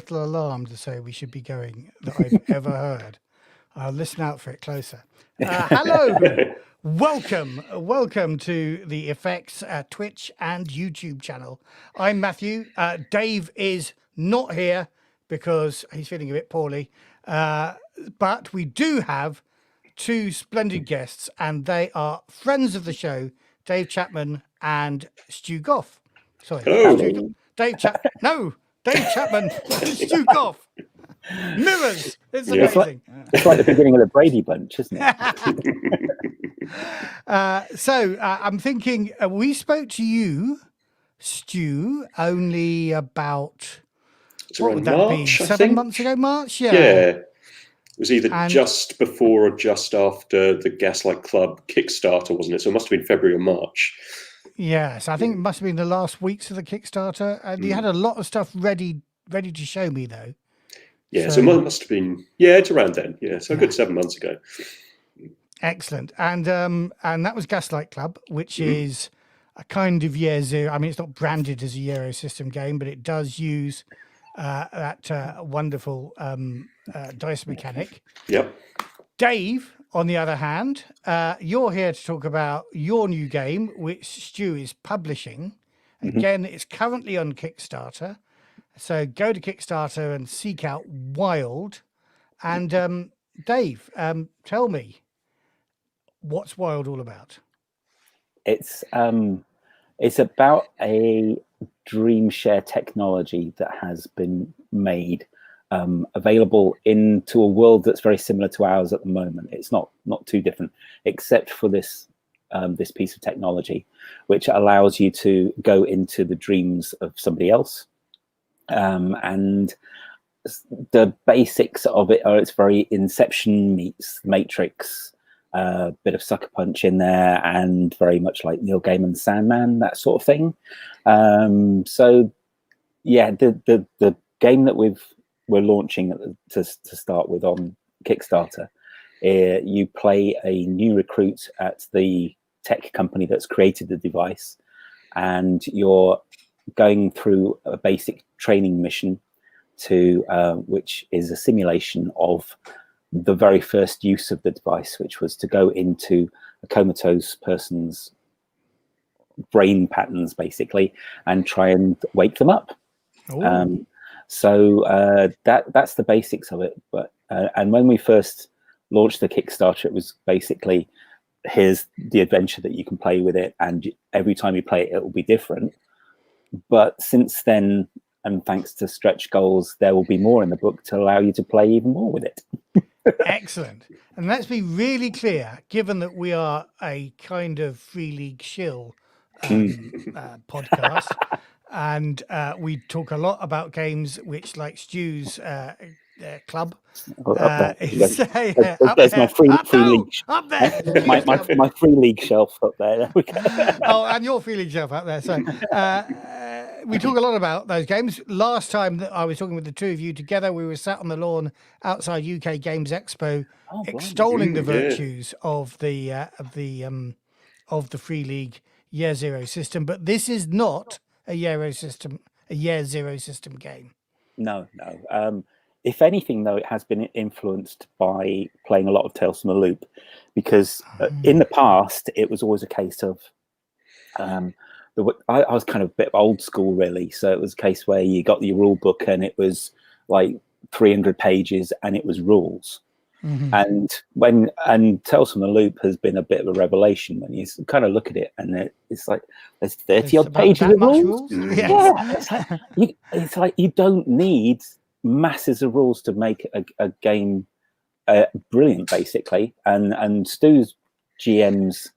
little alarm to say we should be going that I've ever heard. I'll listen out for it closer. Hello, welcome to the Effects Twitch and YouTube channel. I'm Matthew. Dave is not here because he's feeling a bit poorly, but we do have two splendid guests, and they are friends of the show, Dave Chapman and Stoo Goff. Sorry, Hello. Dave Chapman and Stoo Goff. Mirrors. It's amazing. It's like the beginning of the Brady Bunch, isn't it? I'm thinking we spoke to you, Stoo, only about what would that March, be? I 7 think. months ago, March. Yeah. It was either just before or just after the Gaslight Club Kickstarter, wasn't it? So it must have been February or March. Yes, I think it must have been the last weeks of the Kickstarter. And you had a lot of stuff ready to show me, though. Yeah, so it must have been, it's around then. Yeah, so a good 7 months ago. Excellent. And that was Gaslight Club, which is a kind of year zero. I mean, it's not branded as a Euro system game, but it does use that wonderful dice mechanic. Yep. Dave, on the other hand, you're here to talk about your new game, which Stoo is publishing. Again, it's currently on Kickstarter. So go to Kickstarter and seek out Wild. And Dave, tell me, what's Wild all about? It's about a dream share technology that has been made available into a world that's very similar to ours at the moment. It's not too different, except for this piece of technology, which allows you to go into the dreams of somebody else. And the basics of it are it's very Inception meets Matrix, bit of Sucker Punch in there, and very much like Neil Gaiman's Sandman, that sort of thing. So yeah, the game that we're launching to start with on Kickstarter, you play a new recruit at the tech company that's created the device, and you're going through a basic training mission to which is a simulation of the very first use of the device, which was to go into a comatose person's brain patterns basically and try and wake them up. So that's the basics of it. But and when we first launched the Kickstarter, it was basically, here's the adventure that you can play with it, and every time you play it, it will be different. But since then, and thanks to stretch goals, there will be more in the book to allow you to play even more with it. Excellent. And let's be really clear, given that we are a kind of free league shill podcast, and we talk a lot about games which, like Stew's club, there's my free league up there. my free league shelf up there. There we go. Oh, and your free league shelf up there. So we talk a lot about those games. Last time that I was talking with the two of you together, we were sat on the lawn outside UK Games Expo, extolling the virtues of the free league year zero system. But this is not a year zero system game. No. If anything, though, it has been influenced by playing a lot of Tales from the Loop, because in the past it was always a case of I was kind of a bit old school, really. So it was a case where you got your rule book and it was like 300 pages and it was rules. And Tales from the Loop has been a bit of a revelation when you kind of look at it, and it's like there's 30 odd pages of rules. It's like you don't need masses of rules to make a game brilliant, basically. And Stoo's GMs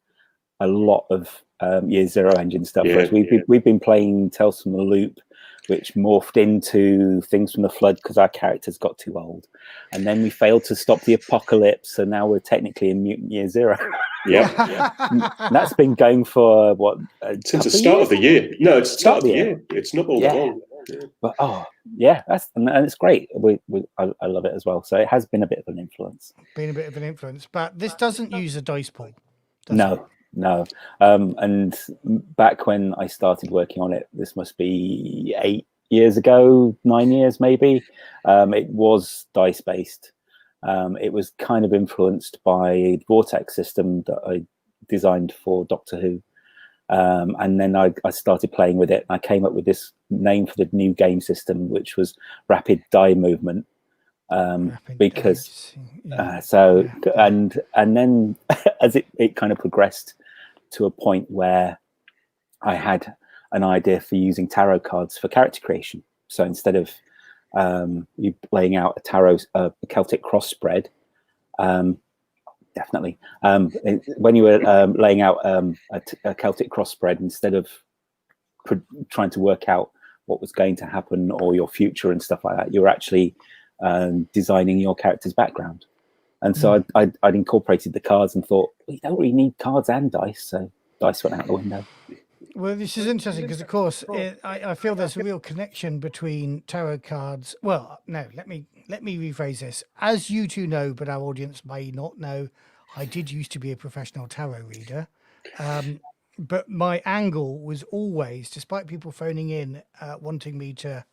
a lot of year zero engine stuff. We've been playing Tales from the Loop, which morphed into Things from the Flood because our characters got too old, and then we failed to stop the apocalypse, so now we're technically in Mutant Year Zero. That's been going for what, since the start of the year. No, it's the start of the year. It's not all that long. But and it's great. I love it as well. So it has been a bit of an influence. But this doesn't use a dice pool. No. And back when I started working on it, this must be years ago, 9 years maybe. It was dice based. It was kind of influenced by the Vortex system that I designed for Doctor Who. And then I started playing with it. I came up with this name for the new game system, which was Rapid Die Movement. Because and then as it kind of progressed to a point where I had an idea for using tarot cards for character creation. So instead of you laying out a Celtic cross spread, definitely when you were laying out a Celtic cross spread, instead of trying to work out what was going to happen or your future and stuff like that, you were actually designing your character's background. And so I'd incorporated the cards and thought, we don't really need cards and dice, so dice went out the window. Well, this is interesting because, of course, I feel there's a real connection between tarot cards. Well, no, let me rephrase this. As you two know, but our audience may not know, I did used to be a professional tarot reader. But my angle was always, despite people phoning in wanting me to,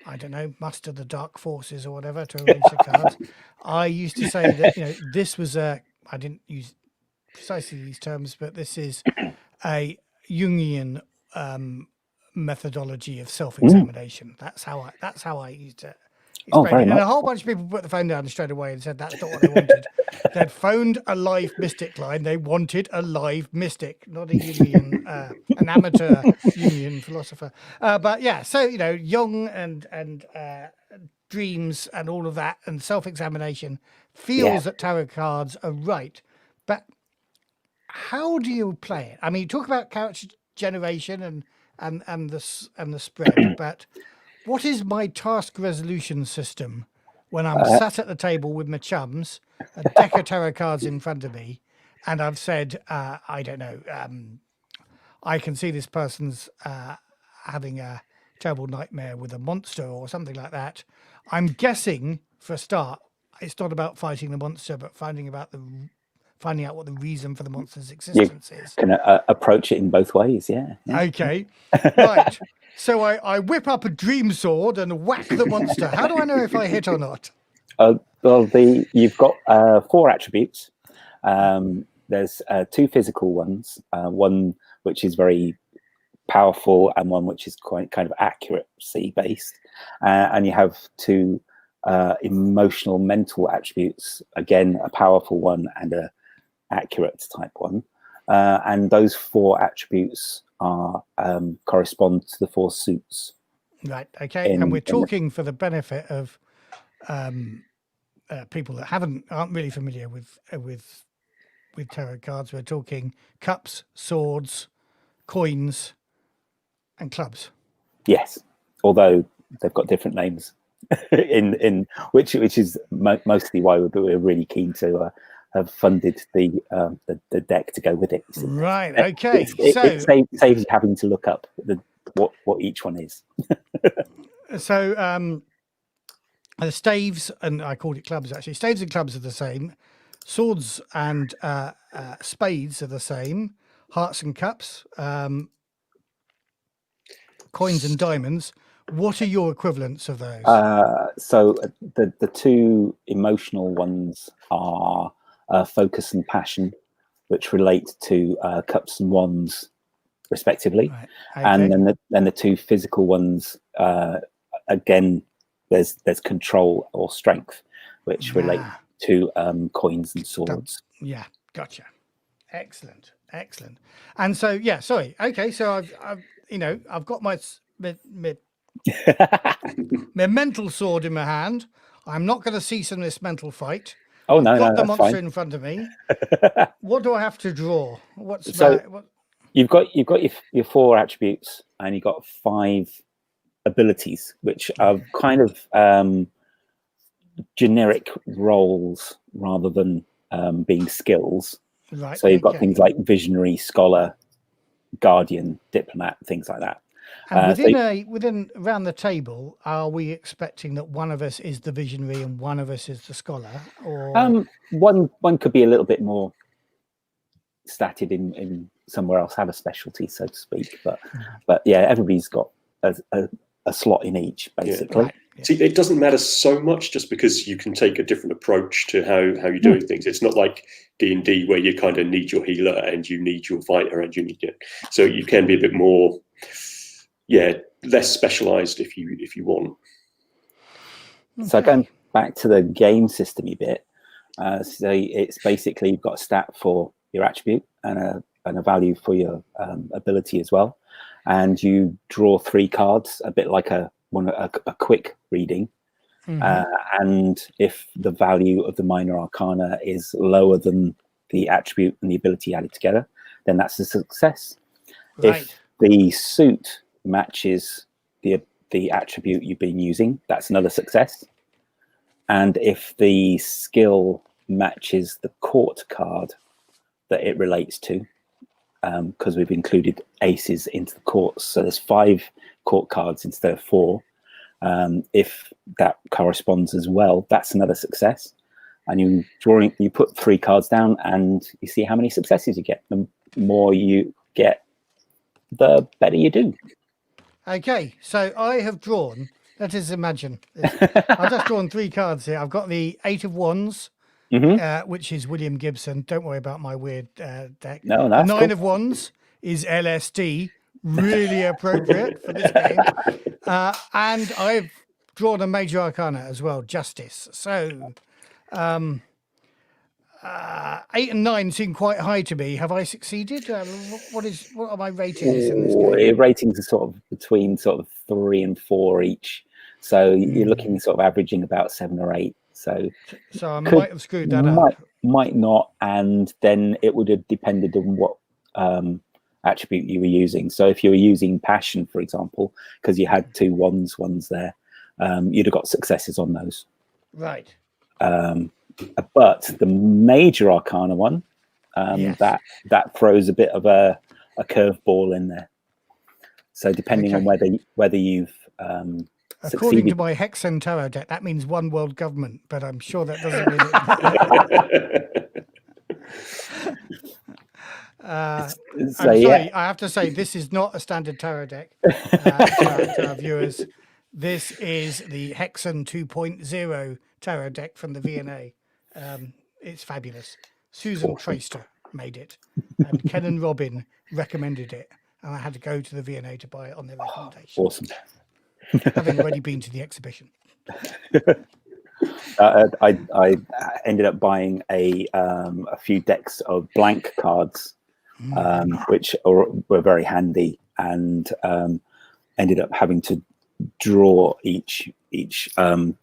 I don't know, muster the dark forces or whatever to arrange the cards, I used to say that, this was I didn't use precisely these terms, but this is a Jungian methodology of self-examination. That's how I used to explain it. And a whole bunch of people put the phone down straight away and said that's not what they wanted. They'd phoned a live mystic line. They wanted a live mystic, not a Jungian, an amateur Jungian philosopher. But yeah, so Jung and dreams and all of that and self-examination feels that tarot cards are right, but how do you play it? I mean, you talk about character generation and the spread, but what is my task resolution system when I'm sat at the table with my chums, a deck of tarot cards in front of me, and I've said, I don't know, I can see this person's having a terrible nightmare with a monster or something like that. I'm guessing, for a start, it's not about fighting the monster, but finding out what the reason for the monster's existence is. Can approach it in both ways, yeah. Okay, right. So I whip up a dream sword and whack the monster. How do I know if I hit or not? Well, you've got 4 attributes. There's 2 physical ones, one which is very powerful and one which is quite kind of accuracy based, and you have 2 emotional mental attributes, again a powerful one and a accurate type one, and those 4 attributes are correspond to the 4 suits. Right. Okay. And we're talking for the benefit of people that aren't really familiar with tarot cards. We're talking cups, swords, coins, and clubs. Yes, although they've got different names, in which is mostly why we're really keen to have funded the deck to go with it. Right. Okay. It saves you having to look up what each one is. So the staves, and I called it clubs actually. Staves and clubs are the same. Swords and spades are the same. Hearts and cups, coins and diamonds. What are your equivalents of those? So the 2 emotional ones are focus and passion, which relate to cups and wands, respectively. Right. Okay. And then the 2 physical ones, again, there's control or strength, which relate to coins and swords. Yeah, gotcha. Excellent. And so, yeah, sorry. Okay, so I've got my mental sword in my hand. I'm not going to cease in this mental fight. Oh no, I've got the monster fine. in front of me. What do I have to draw? You've got your 4 attributes, and you've got 5 abilities, which are kind of generic roles rather than being skills. Right. So you've got things like visionary, scholar, guardian, diplomat, things like that. And within around the table, are we expecting that one of us is the visionary and one of us is the scholar? Or one could be a little bit more statted in somewhere else, have a specialty, so to speak. But yeah, everybody's got a a slot in each, basically. Right. Yeah. See, it doesn't matter so much just because you can take a different approach to how you're doing things. It's not like D&D where you kind of need your healer and you need your fighter and you need it. So you can be a bit more, less specialized if you want. Okay. So going back to the game system a bit, so it's basically you've got a stat for your attribute and a value for your ability as well, and you draw 3 cards, a bit like a quick reading. And if the value of the minor arcana is lower than the attribute and the ability added together, then that's a success. Right. If the suit matches the attribute you've been using, that's another success. And if the skill matches the court card that it relates to, because we've included aces into the courts, so there's 5 court cards instead of 4. If that corresponds as well, that's another success. And you put 3 cards down and you see how many successes you get. The more you get, the better you do. Okay, so I have drawn, let us imagine, I've just drawn 3 cards here. I've got the 8 of Wands, which is William Gibson. Don't worry about my weird deck. No, the that's 9 cool. of Wands is LSD, really appropriate for this game. And I've drawn a major arcana as well, Justice. So 8 and 9 seem quite high to me. Have I succeeded? What are my ratings in this game? Ratings are sort of between sort of 3 and 4 each. So you're looking sort of averaging about 7 or 8. So I might have screwed that up. Might not, and then it would have depended on what attribute you were using. So if you were using passion, for example, because you had 2 ones there, you'd have got successes on those. Right. But the major arcana one, that throws a bit of a curveball in there. So depending on whether you've according to my Hexen Tarot deck, that means one world government, but I'm sure that doesn't mean it. I'm sorry, I have to say this is not a standard tarot deck to our viewers. This is the Hexen 2.0 tarot deck from the V&A. It's fabulous. Susan Traster made it, and Ken and Robin recommended it, and I had to go to the V&A to buy it on their recommendation. Awesome. Having already been to the exhibition. I ended up buying a few decks of blank cards, which were very handy, and ended up having to draw each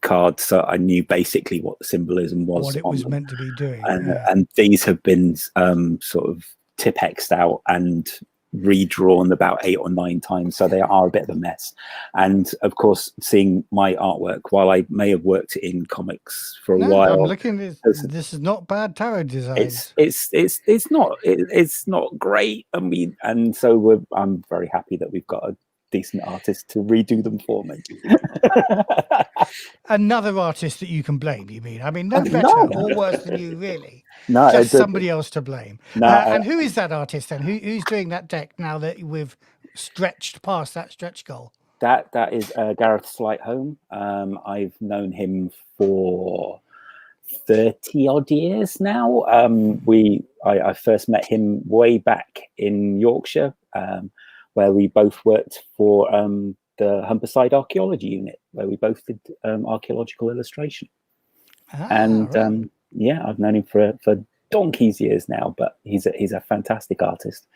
card, so I knew basically what the symbolism was, what it was meant to be doing. And these have been sort of Tipp-Ex'd out and redrawn about 8 or 9 times, so they are a bit of a mess. And of course, seeing my artwork, while I may have worked in comics for a while, I'm looking at this is not bad tarot design. It's not great. I mean, and so I'm very happy that we've got a decent artist to redo them for me. Another artist that you can blame, you mean? I mean, no better or worse than you, really. No, just somebody else to blame. No, and who is that artist then? Who's doing that deck now that we've stretched past that stretch goal? That is Gareth Slightholme. I've known him for 30 odd years now. I first met him way back in Yorkshire, where we both worked for the Humberside Archaeology Unit, where we both did archaeological illustration. And right. I've known him for donkey's years now, but he's a fantastic artist,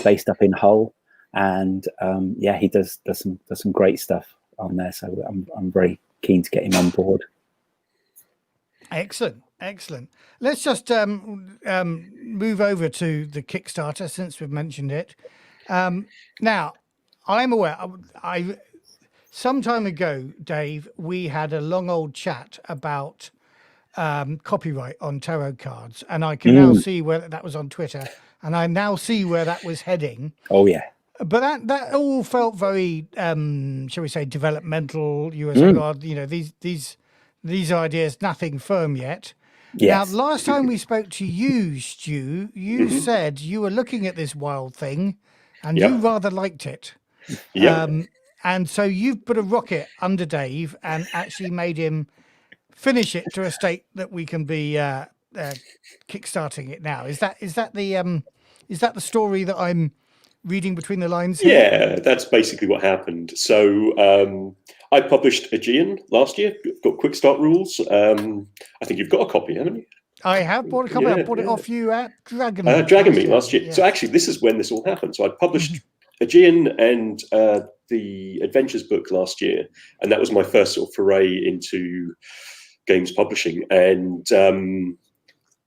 based up in Hull, and he does some great stuff on there. So I'm very keen to get him on board. Excellent. Let's just move over to the Kickstarter since we've mentioned it. Now, I'm aware. Some time ago, Dave, we had a long old chat about copyright on tarot cards, and I can now see where that was on Twitter, and I now see where that was heading. Oh yeah. But that all felt very, shall we say, developmental. You were God, these ideas, nothing firm yet. Yes. Now, last time we spoke to you, Stu, you said you were looking at this wild thing, and you rather liked it. Yeah. And so you've put a rocket under Dave and actually made him finish it to a state that we can be kickstarting it now. Is that the story that I'm reading between the lines here? Yeah, that's basically what happened. So I published Aegean last year. Got quick start rules. I think you've got a copy, haven't you? I have bought a copy. Yeah, I bought it yeah. off you at Dragon Meet. Dragon Meet last year. Yeah. So actually, this is when this all happened. So I published Aegean and the Adventures book last year, and that was my first sort of foray into games publishing. And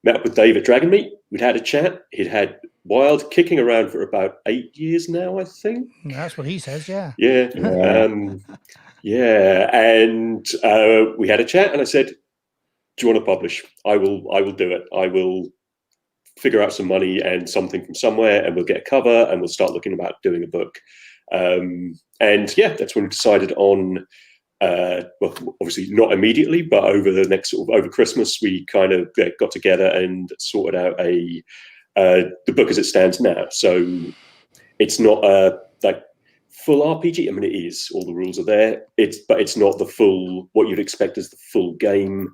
met up with Dave at Dragon Meet. We'd had a chat. He'd had Wild kicking around for about 8 years now, I think. That's what he says. Yeah. Yeah. And we had a chat, and I said, "Do you want to publish? I will do it. I will figure out some money and something from somewhere, and we'll get a cover, and we'll start looking about doing a book." And yeah, that's when we decided on. Well, obviously not immediately, but over the next over Christmas, we kind of got together and sorted out the book as it stands now. So it's not a full RPG. I mean, it is. All the rules are there. But it's not the full what you'd expect as the full game.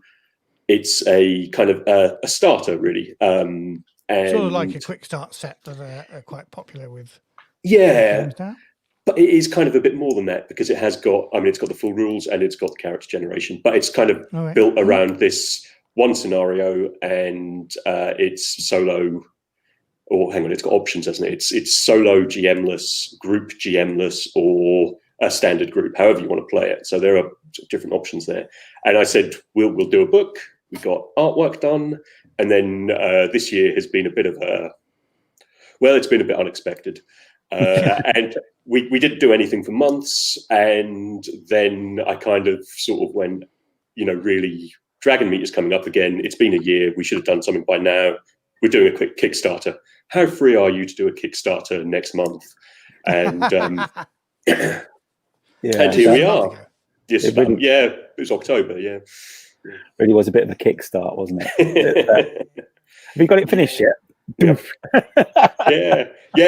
It's a kind of a starter, really. And sort of like a quick start set that are quite popular with. Yeah. Games now. But it is kind of a bit more than that because it has got, I mean, it's got the full rules and it's got the character generation, but it's kind of built around this one scenario, and it's solo, or hang on, it's got options, hasn't it? It's solo GM-less, group GM-less, or a standard group, however you want to play it. So there are different options there. And I said, we'll do a book. We got artwork done. And then this year has been a bit of it's been a bit unexpected. And we didn't do anything for months, and then I kind of sort of went, really, Dragon Meet is coming up again. It's been a year. We should have done something by now. We're doing a quick Kickstarter. How free are you to do a Kickstarter next month? And and here we are. Yes, it was October. Yeah, really was a bit of a kickstart, wasn't it? Have you got it finished yet? Yeah.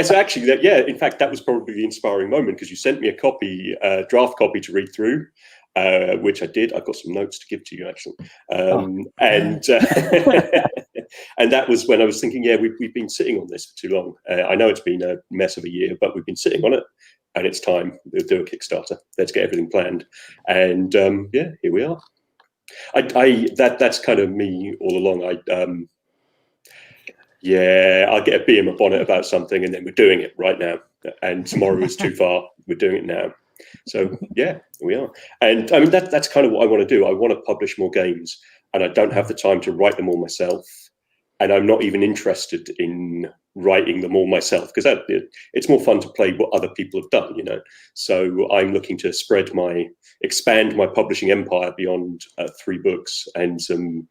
So actually, in fact, that was probably the inspiring moment because you sent me a draft copy to read through, which I did. I've got some notes to give to you actually, and that was when I was thinking, we've been sitting on this for too long. I know it's been a mess of a year, but we've been sitting on it, and it's time to do a Kickstarter. Let's get everything planned, and here we are. That's kind of me all along. I'll get a bee in my bonnet about something, and then we're doing it right now. And tomorrow is too far. We're doing it now. So here we are. And I mean that's kind of what I want to do. I want to publish more games, and I don't have the time to write them all myself. And I'm not even interested in writing them all myself because it's more fun to play what other people have done, So I'm looking to expand my publishing empire beyond 3 books and some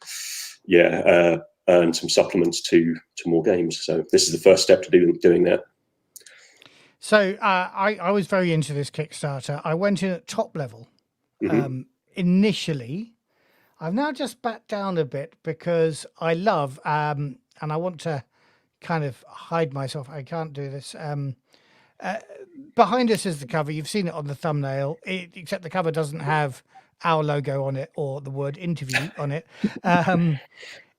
and some supplements to more games. So this is the first step to doing that. So I was very into this Kickstarter. I went in at top level initially. I've now just backed down a bit because I love, and I want to kind of hide myself. I can't do this. Behind us is the cover. You've seen it on the thumbnail, except the cover doesn't have our logo on it or the word interview on it.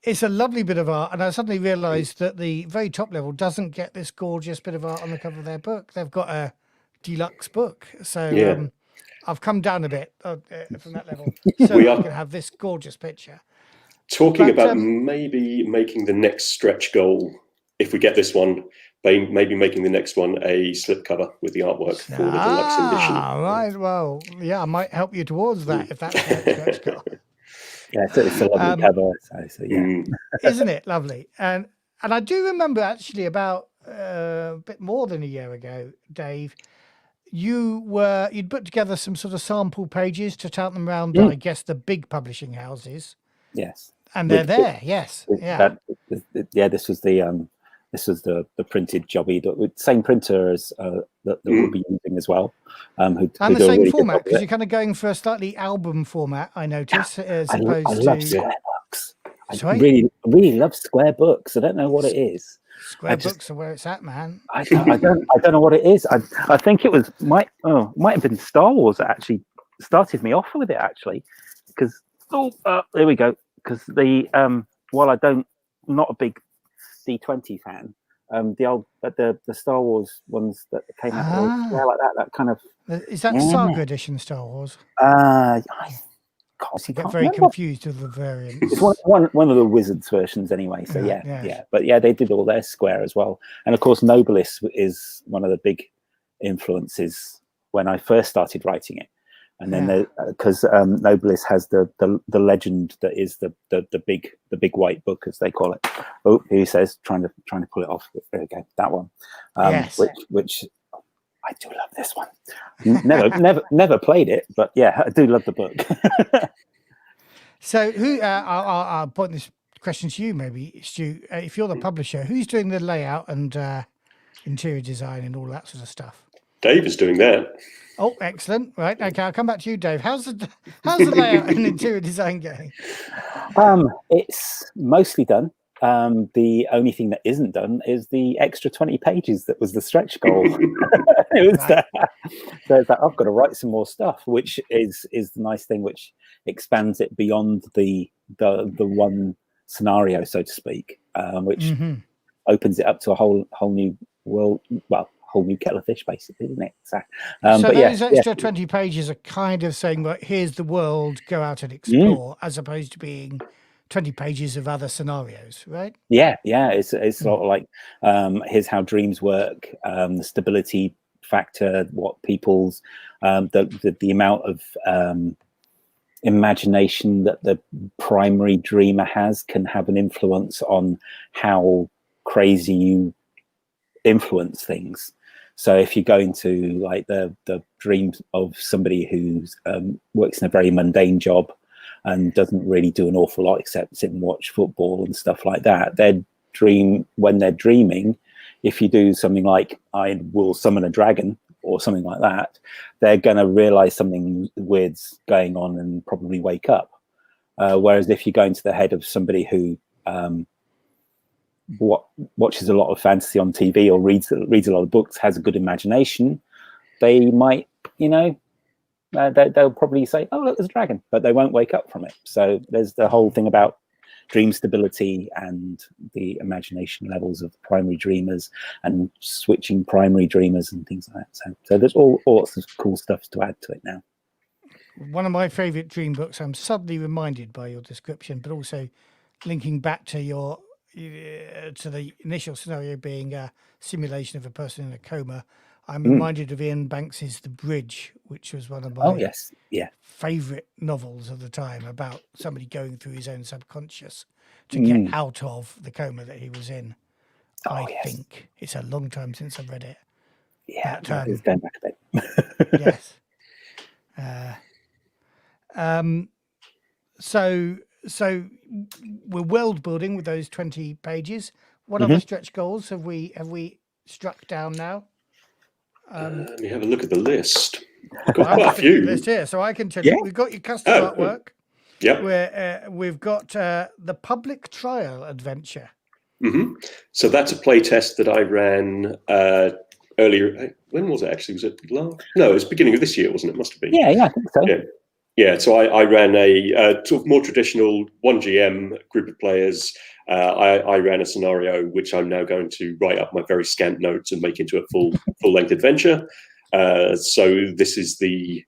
It's a lovely bit of art, and I suddenly realised that the very top level doesn't get this gorgeous bit of art on the cover of their book. They've got a deluxe book, so I've come down a bit from that level, so I can have this gorgeous picture. Talking about maybe making the next stretch goal, if we get this one, maybe making the next one a slipcover with the artwork for the deluxe edition. Right, well, I might help you towards that if that's the stretch goal. Yeah, it's a lovely cover. So isn't it lovely? And I do remember actually about a bit more than a year ago, Dave, you'd put together some sort of sample pages to tout them around, I guess, the big publishing houses. Yes, and they're there. Yes, this was the printed jobby, the same printer as that we'll be using as well. And the same really format, because you're kind of going for a slightly album format, I notice, as opposed I love to square books. I really love square books. I don't know what it is. Square books are where it's at, man. I don't know what it is. I think it might have been Star Wars that actually started me off with it, actually, because there we go. Because while not a big D20 fan, the old the Star Wars ones that came out like that kind of, is that Saga Edition Star Wars? I get very confused with the variants. It's one of the Wizards versions anyway. So but they did all their Square as well, and of course Nobilis is one of the big influences when I first started writing it. And then because Nobilis has the legend that is the big white book, as they call it. Oh, he says trying to pull it off. There we go, that one. Which I do love this one. Never played it, but yeah, I do love the book. So I'll point this question to you, maybe, Stu. If you're the publisher, who's doing the layout and interior design and all that sort of stuff? Dave is doing that. Oh, excellent. Right. Okay, I'll come back to you, Dave. How's the layout and interior design going? It's mostly done. The only thing that isn't done is the extra 20 pages that was the stretch goal. It was so it's like, I've got to write some more stuff, which is the nice thing, which expands it beyond the one scenario, so to speak, which opens it up to a whole new world. Well, whole new kettle of fish, basically, isn't it? So those extra 20 pages are kind of saying, well, here's the world, go out and explore, as opposed to being 20 pages of other scenarios, right? Yeah. It's sort of like, here's how dreams work, the stability factor, what people's the amount of imagination that the primary dreamer has can have an influence on how crazy you influence things. So if you go into like the dreams of somebody who's works in a very mundane job and doesn't really do an awful lot except sit and watch football and stuff like that, when they're dreaming, if you do something like I will summon a dragon or something like that, they're going to realize something weird's going on and probably wake up. Whereas if you go into the head of somebody who watches a lot of fantasy on TV or reads a lot of books, has a good imagination, they might, they'll probably say, oh, look, there's a dragon, but they won't wake up from it. So there's the whole thing about dream stability and the imagination levels of primary dreamers and switching primary dreamers and things like that. So there's all sorts of cool stuff to add to it now. One of my favorite dream books, I'm suddenly reminded by your description, but also linking back to to the initial scenario being a simulation of a person in a coma. I'm reminded of Ian Banks's The Bridge, which was one of my favorite novels of the time, about somebody going through his own subconscious to get out of the coma that he was in. I think it's a long time since I've read it. Yeah, it's going back a bit. Yes. So we're world building with those 20 pages. What other stretch goals have we struck down now? Let me have a look at the list. I've got quite a few. List here, so I can tell you. We've got your custom artwork. Yeah. We've got the public trial adventure. So that's a play test that I ran earlier. When was it actually? Was it last? No, it was beginning of this year, wasn't it? Must have been. Yeah, I think so. Yeah, so I ran a sort of more traditional 1 GM group of players. I ran a scenario which I'm now going to write up my very scant notes and make into a full-length adventure. So this is the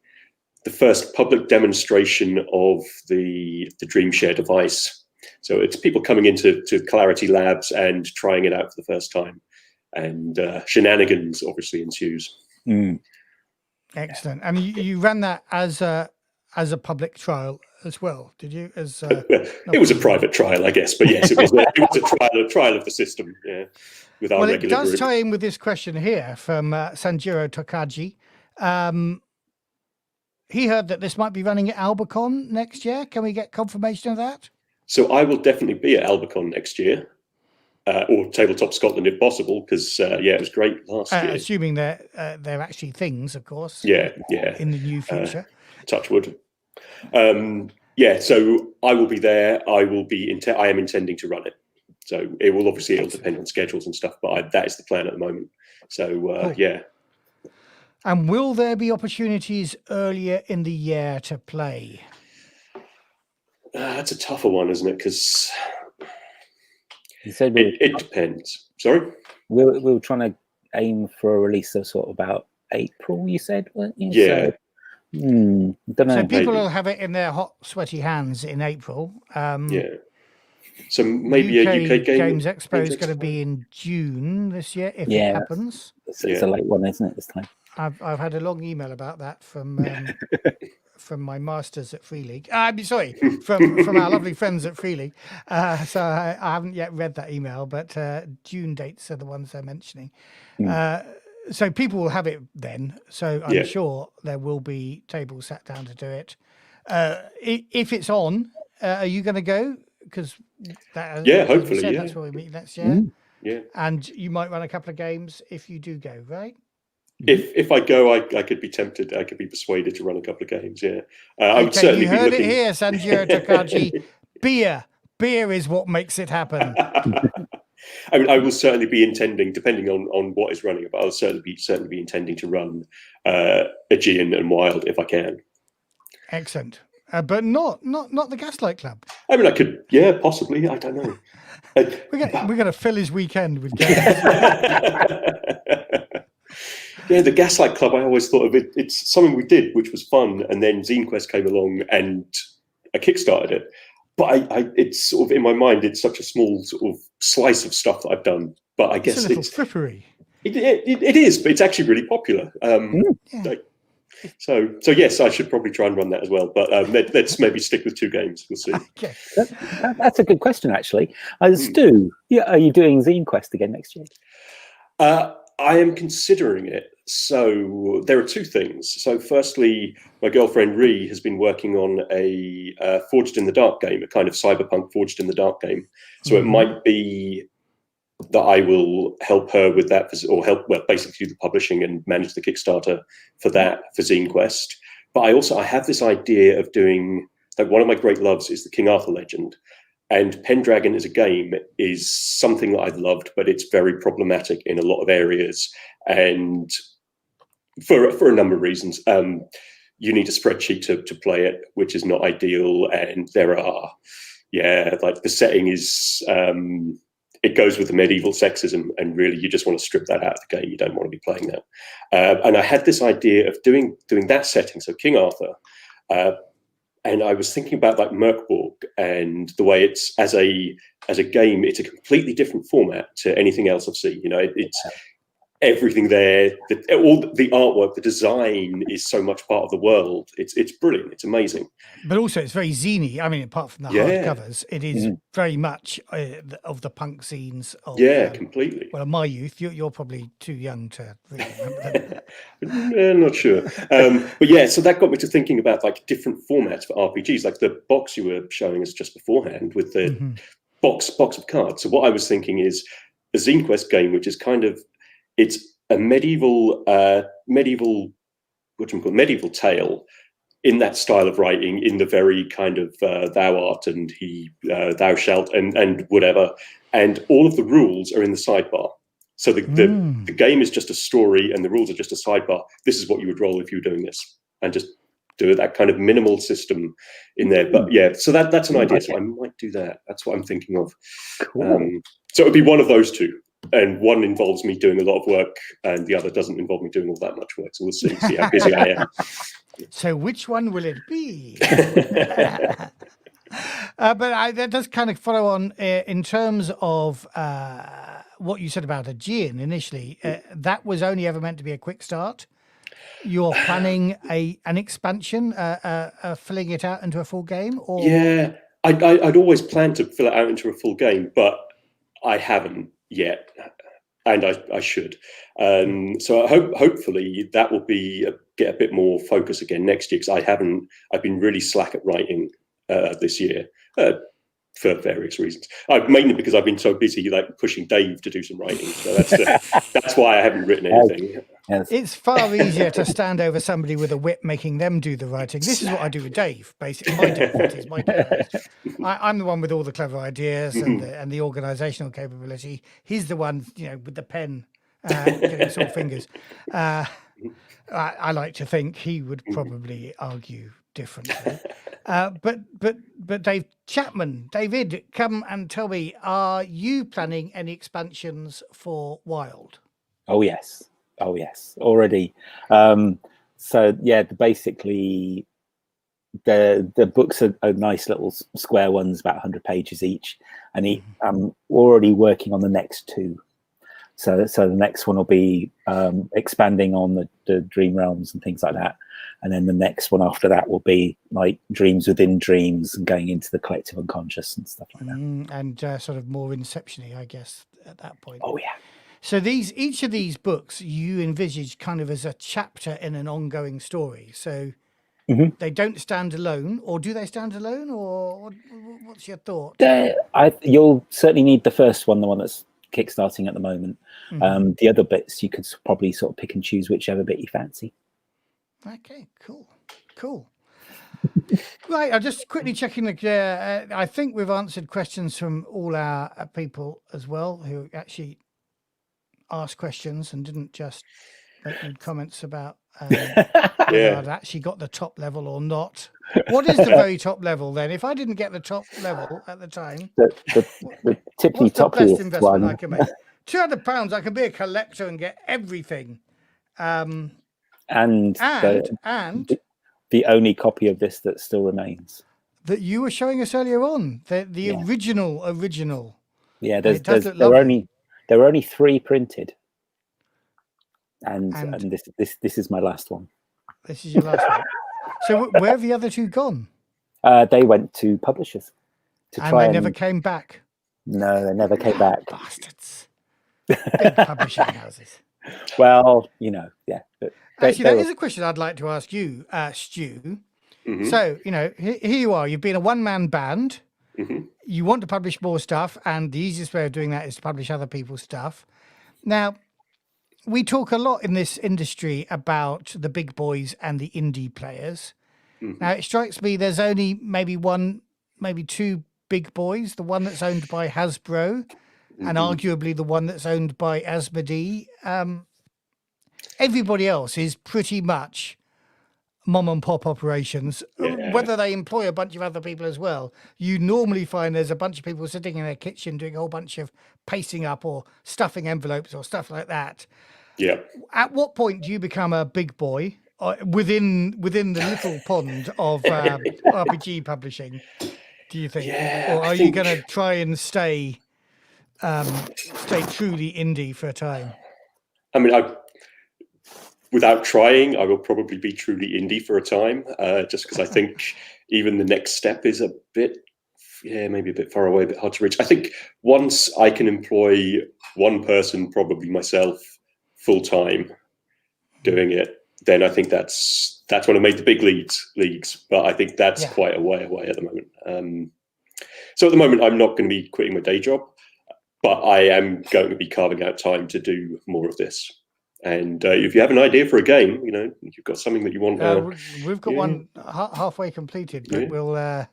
first public demonstration of the DreamShare device. So it's people coming into Clarity Labs and trying it out for the first time, and shenanigans obviously ensues. Excellent. And you ran that as a public trial as well, did you? It was a private trial, I guess, but yes, it was a trial of the system. Yeah, with our regular it does group. tie in with this question here from Sanjiro Tokaji. He heard that this might be running at Albacon next year. Can we get confirmation of that? So I will definitely be at Albacon next year, or Tabletop Scotland if possible, because it was great last year. Assuming they're actually things, of course. Yeah. In the new future. Touch wood. So I will be there. I am intending to run it. So it'll depend on schedules and stuff, but that is the plan at the moment. So Cool. yeah. And will there be opportunities earlier in the year to play? That's a tougher one, isn't it? Because You said it depends. Sorry? we were trying to aim for a release of sort of about April, you said, weren't you? Yeah. So, don't know. So people maybe. will have it in their hot, sweaty hands in April. Yeah. So maybe UK a UK Games Expo is going to be in June this year, if it happens. It's a late one, isn't it, this time? I've had a long email about that from from my masters at Free League. I'm sorry, from our lovely friends at Free League. So I haven't yet read that email, but June dates are the ones they're mentioning. So people will have it then. So I'm sure there will be tables sat down to do it. If it's on, are you going to go? Because hopefully, that's what we meet next year. Yeah, and you might run a couple of games if you do go, right? If I go, I could be tempted. I could be persuaded to run a couple of games. Yeah, I would certainly you heard be looking. it here, Sanjiro Takagi. Beer is what makes it happen. I mean, I will certainly be intending, depending on what is running, but I'll certainly be intending to run Aegean and Wild if I can. Excellent, but not the Gaslight Club. I mean, I could, possibly. I don't know. We're going to fill his weekend with games. Yeah, the Gaslight Club, I always thought of it. It's something we did, which was fun, and then Zine Quest came along and I kickstarted it. But it's sort of in my mind, it's such a small sort of slice of stuff that I've done. But I guess it's a little frippery. It is, but it's actually really popular. So yes, I should probably try and run that as well. But let's maybe stick with 2 games. We'll see. Okay. That's a good question, actually. Stoo, are you doing Zine Quest again next year? I am considering it. So there are 2 things. So firstly, my girlfriend Ree has been working on a Forged in the Dark game, a kind of cyberpunk Forged in the Dark game. So it might be that I will help her with that, or basically do the publishing and manage the Kickstarter for that, for Zine Quest. But I have this idea of doing, like, one of my great loves is the King Arthur legend. And Pendragon as a game is something that I've loved, but it's very problematic in a lot of areas. And for a number of reasons, you need a spreadsheet to play it, which is not ideal. And there are, like the setting is, it goes with the medieval sexism, and really you just want to strip that out of the game. You don't want to be playing that. And I had this idea of doing that setting, so King Arthur, and I was thinking about like Merkborg and the way it's as a game, it's a completely different format to anything else I've seen. You know, it's everything there, all the artwork, the design is so much part of the world. It's brilliant. It's amazing. But also it's very zine-y. I mean, apart from the hard covers, it is very much of the punk scenes. Of, completely. Well, my youth, you're probably too young to really remember them. I'm not sure. But so that got me to thinking about like different formats for RPGs, like the box you were showing us just beforehand with the box of cards. So what I was thinking is a Zine Quest game, which is kind of, it's a medieval tale in that style of writing, in the very kind of thou art and thou shalt and whatever, and all of the rules are in the sidebar. So the game is just a story and the rules are just a sidebar. This is what you would roll if you were doing this, and just do that kind of minimal system in there. But so that's an idea. So I might do that. That's what I'm thinking of. Cool. So it would be one of those 2. And one involves me doing a lot of work, and the other doesn't involve me doing all that much work. So we'll see how busy I am. So which one will it be? But that does kind of follow on in terms of what you said about Aegean initially. That was only ever meant to be a quick start. You're planning an expansion, filling it out into a full game? Or? Yeah, I'd always planned to fill it out into a full game, but I haven't yet, and I should. So hopefully that will get a bit more focus again next year, because I've been really slack at writing this year for various reasons. Mainly because I've been so busy like pushing Dave to do some writing. So that's why I haven't written anything. Yes. It's far easier to stand over somebody with a whip making them do the writing. This is what I do with Dave, basically. My Dave, that is my co-host. I'm the one with all the clever ideas and the organizational capability. He's the one, with the pen, getting sore fingers. I like to think he would probably argue differently. But David, come and tell me, are you planning any expansions for Wild? Oh yes, already. So yeah, basically the books are nice little square ones, about 100 pages each, and I'm already working on the next two. So the next one will be expanding on the dream realms and things like that, and then the next one after that will be like dreams within dreams and going into the collective unconscious and stuff like that. And sort of more Inception-y, I guess, at that point. Oh yeah. So each of these books you envisage kind of as a chapter in an ongoing story. So they don't stand alone, or do they stand alone, or what's your thought? You'll certainly need the first one, the one that's kickstarting at the moment. The other bits you could probably sort of pick and choose whichever bit you fancy. Okay, cool. Right, I'm just quickly checking I think we've answered questions from all our people as well, who actually asked questions and didn't just make rude comments about whether I'd actually got the top level or not. What is the very top level then? If I didn't get the top level at the time, the tippy what's the best toppiest investment one. I can make? £200, I can be a collector and get everything. And the only copy of this that still remains. That you were showing us earlier on, the original. Yeah, there were only 3 printed, and this is my last one. This is your last one. So where have the other 2 gone? They went to publishers and never came back. No, they never came back. Bastards. Big publishing houses. Well, yeah. Actually, that is a question I'd like to ask you, Stu. So, here you are. You've been a one-man band. You want to publish more stuff, and the easiest way of doing that is to publish other people's stuff. Now, we talk a lot in this industry about the big boys and the indie players. Now, it strikes me there's only maybe 2 big boys, the one that's owned by Hasbro and arguably the one that's owned by Asmodee. Everybody else is pretty much mom and pop operations, whether they employ a bunch of other people as well. You normally find there's a bunch of people sitting in their kitchen doing a whole bunch of pasting up or stuffing envelopes or stuff like that. Yeah. At what point do you become a big boy within the little pond of RPG publishing, do you think? Or are you going to try and stay truly indie for a time? I mean, without trying, I will probably be truly indie for a time, just because I think even the next step is a bit, maybe a bit far away, a bit hard to reach. I think once I can employ one person, probably myself, full time doing it, then I think that's when I made the big leagues. But I think that's quite a way away at the moment. So at the moment, I'm not going to be quitting my day job, but I am going to be carving out time to do more of this. And if you have an idea for a game, you've got something that you want. We've got one halfway completed, but we'll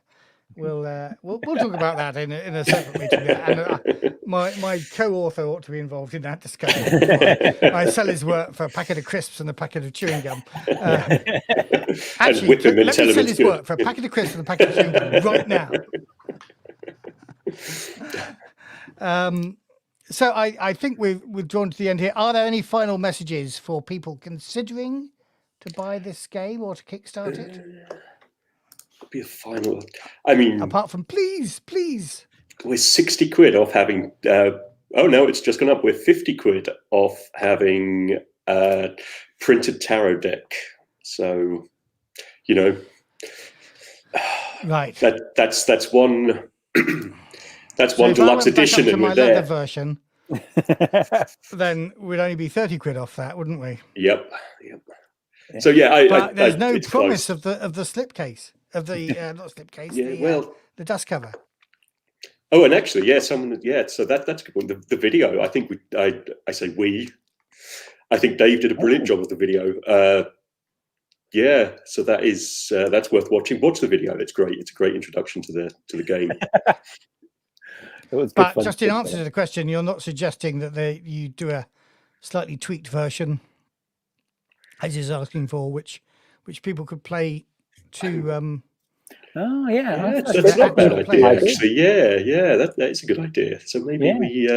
talk about that in a separate meeting. And my co-author ought to be involved in that discussion. I sell his work for a packet of crisps and a packet of chewing gum. Actually, let me sell his work for a packet of crisps and a packet of chewing gum right now. So I think we've drawn to the end here. Are there any final messages for people considering to buy this game or to kickstart it? Be a final. I mean, apart from please, we're 60 quid off having. Oh no, it's just gone up. We're 50 quid off having a printed tarot deck. So, right. That's one. That's so one if deluxe I went edition, back up to and my we're there. leather version, then we'd only be 30 quid off that, wouldn't we? Yep. So yeah, but there's no promise of the slipcase of the not slipcase. The dust cover. Oh, and actually, So that's a good one. The video. I think I say we. I think Dave did a brilliant job of the video. Yeah, so that's worth watching. Watch the video; it's great. It's a great introduction to the game. It was good But fun. just in answer to the question, you're not suggesting that you do a slightly tweaked version, as is asking for, which people could play to. Oh yeah, that's not a bad idea, idea. actually. Yeah, that is a good idea. So maybe we.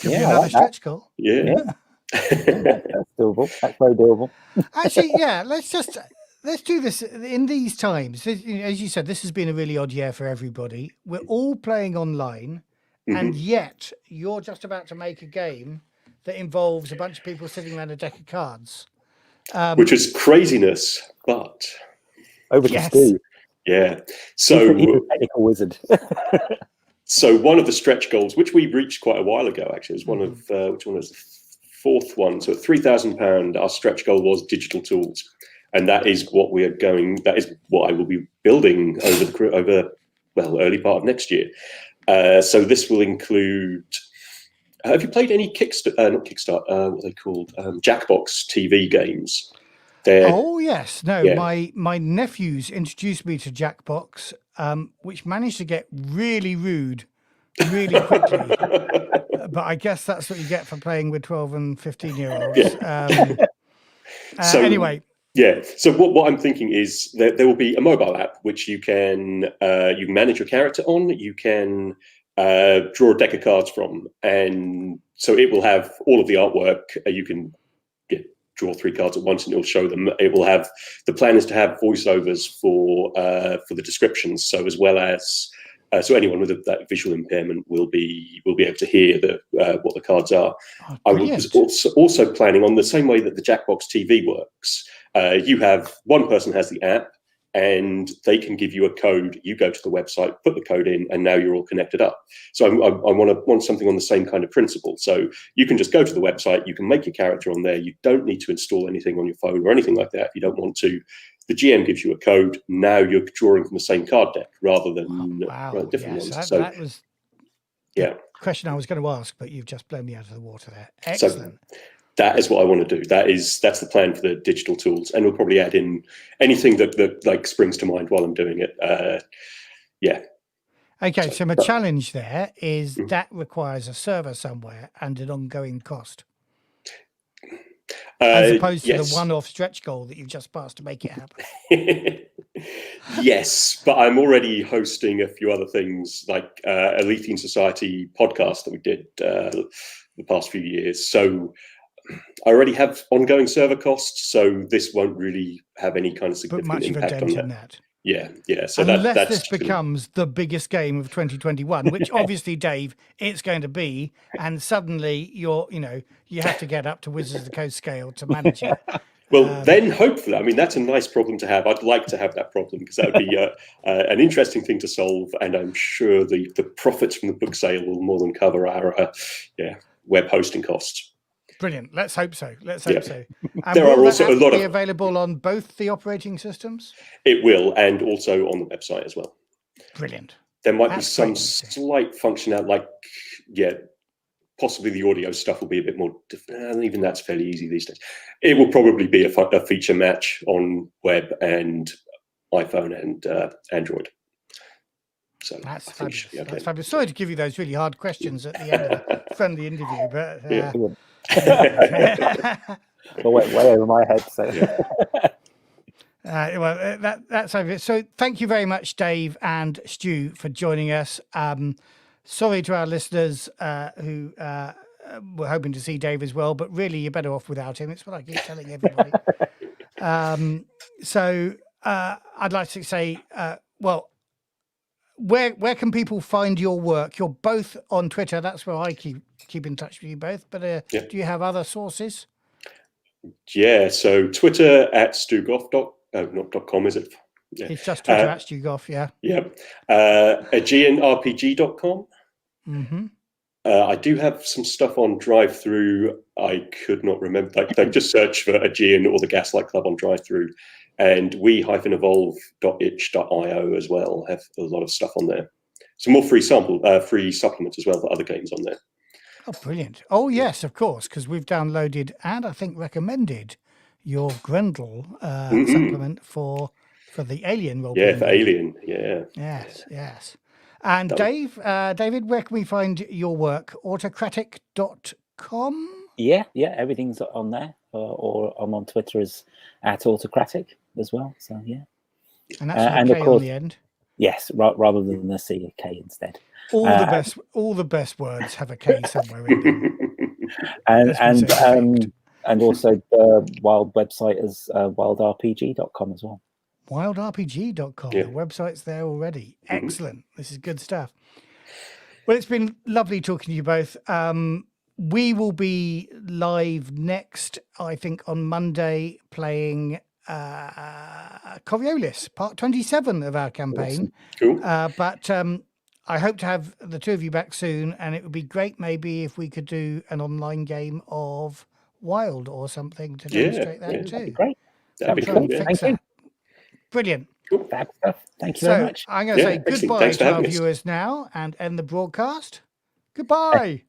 Could be another stretch goal. Yeah. That's doable. That's very doable. Actually, yeah. Let's do this in these times. As you said, this has been a really odd year for everybody. We're all playing online, and yet you're just about to make a game that involves a bunch of people sitting around a deck of cards, which is craziness, but over to Stoo. Yeah. So he's a technical wizard. So one of the stretch goals, which we reached quite a while ago, actually, was one of which one was the fourth one? So £3,000. Our stretch goal was digital tools, and that is what we are going. That is what I will be building over early part of next year. So this will include. Have you played any not Kickstarter? What are they called? Jackbox TV games. Oh yes, no. Yeah. My nephews introduced me to Jackbox, which managed to get really rude, really quickly. But I guess that's what you get for playing with 12 and 15-year-olds. Yeah. Anyway. Yeah. So what I'm thinking is that there will be a mobile app which you can manage your character on. You can draw a deck of cards from, and so it will have all of the artwork. You can draw 3 cards at once and it'll show them. It will have, the plan is to have voiceovers for the descriptions, so as well as so anyone with that visual impairment will be able to hear what the cards are. I was also planning on the same way that the Jackbox TV works. You have one person has the app, and they can give you a code. You go to the website, put the code in, and now you're all connected up. So I want something on the same kind of principle. So you can just go to the website, you can make your character on there. You don't need to install anything on your phone or anything like that if you don't want to. The GM gives you a code. Now you're drawing from the same card deck rather than different ones. That was the question I was going to ask, but you've just blown me out of the water there. Excellent. So, that is what I want to do. That's the plan for the digital tools, and we'll probably add in anything that like springs to mind while I'm doing it. Okay, so my challenge there is that requires a server somewhere and an ongoing cost, as opposed to the one-off stretch goal that you've just passed to make it happen. Yes, but I'm already hosting a few other things, like Elethine Society podcast that we did the past few years. So I already have ongoing server costs, so this won't really have any kind of significant impact on that. Yeah. So unless this becomes the biggest game of 2021, which obviously, Dave, it's going to be, and suddenly you have to get up to Wizards of the Coast scale to manage it. Well, then hopefully, I mean, that's a nice problem to have. I'd like to have that problem because that would be an interesting thing to solve, and I'm sure the profits from the book sale will more than cover our web hosting costs. Brilliant. Let's hope so. And there are also a lot of available on both the operating systems. It will, and also on the website as well. Brilliant. There might be some slight functionality, like possibly the audio stuff will be a bit more. And even that's fairly easy these days. It will probably be a feature match on web and iPhone and Android. So that's fabulous. That's fabulous. Sorry to give you those really hard questions at the end of the friendly interview, but way over my head. So that's over. So thank you very much, Dave and Stu, for joining us. Sorry to our listeners who were hoping to see Dave as well, but really you're better off without him. It's what I keep telling everybody. So I'd like to say, where can people find your work? You're both on Twitter. That's where I keep in touch with you both. But do you have other sources? Yeah. So Twitter at stoogoff.com, is it? Yeah. It's just Twitter at stoogoff. Yeah. Yep. AegeanRPG.com. Mm-hmm. I do have some stuff on Drive-Thru. I could not remember. Like, just search for Aegean or the Gaslight Club on Drive-Thru. And we-evolve.itch.io as well have a lot of stuff on there. Some more free supplements as well for other games on there. Oh, brilliant. Oh, yes, of course, because we've downloaded and I think recommended your Grendel supplement for the Alien role Yeah, playing for game. Alien. Yeah. Yes, yes. And That- David, where can we find your work? Autocratic.com? Yeah, everything's on there, or I'm on Twitter as @autocratic as well. So yeah, And that's and with of a K course, on the end. yes, rather than the C, a K instead. All the best words have a K somewhere in them. Let's be so direct. And also the Wild website is wildrpg.com as well. Wildrpg.com. Yeah. The website's there already. Mhm. Excellent. This is good stuff. Well, it's been lovely talking to you both. We will be live next, I think, on Monday, playing Coriolis, part 27 of our campaign. Cool. But I hope to have the two of you back soon, and it would be great maybe if we could do an online game of Wild or something to demonstrate that too. That'd be great. That'd be Try cool. and Yeah. fix Thank you. that. Brilliant. Cool. Fab stuff. Thank you very much. I'm going to say excellent. goodbye Thanks for to our having us. viewers now and end the broadcast. Goodbye.